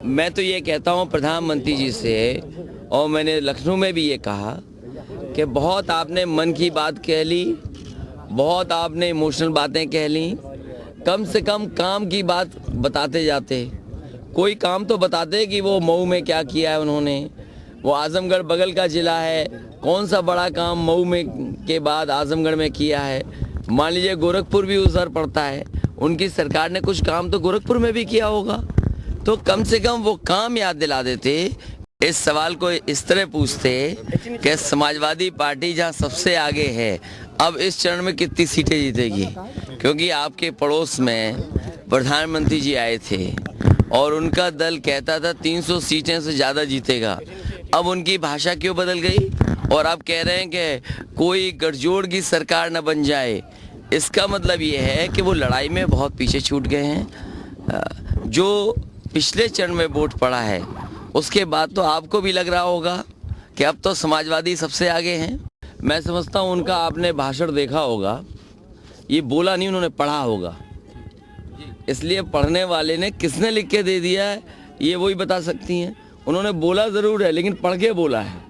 मैं तो ये कहता हूँ प्रधानमंत्री जी से, और मैंने लखनऊ में भी ये कहा कि बहुत आपने मन की बात कह ली, बहुत आपने इमोशनल बातें कह ली, कम से कम काम की बात बताते जाते। कोई काम तो बताते कि वो मऊ में क्या किया है उन्होंने, वो आजमगढ़ बगल का जिला है, कौन सा बड़ा काम मऊ में के बाद आजमगढ़ में किया है। मान लीजिए गोरखपुर भी उधर पड़ता है, उनकी सरकार ने कुछ काम तो गोरखपुर में भी किया होगा, तो कम से कम वो काम याद दिला देते। इस सवाल को इस तरह पूछते कि समाजवादी पार्टी जहां सबसे आगे है, अब इस चरण में कितनी सीटें जीतेगी, क्योंकि आपके पड़ोस में प्रधानमंत्री जी आए थे और उनका दल कहता था 300 सीटें से ज़्यादा जीतेगा। अब उनकी भाषा क्यों बदल गई और आप कह रहे हैं कि कोई गठजोड़ की सरकार न बन जाए। इसका मतलब ये है कि वो लड़ाई में बहुत पीछे छूट गए हैं। जो पिछले चरण में वोट पड़ा है उसके बाद तो आपको भी लग रहा होगा कि अब तो समाजवादी सबसे आगे हैं। मैं समझता हूँ उनका आपने भाषण देखा होगा, ये बोला नहीं, उन्होंने पढ़ा होगा। इसलिए पढ़ने वाले ने किसने लिख के दे दिया है ये वही बता सकती हैं। उन्होंने बोला ज़रूर है लेकिन पढ़ के बोला है।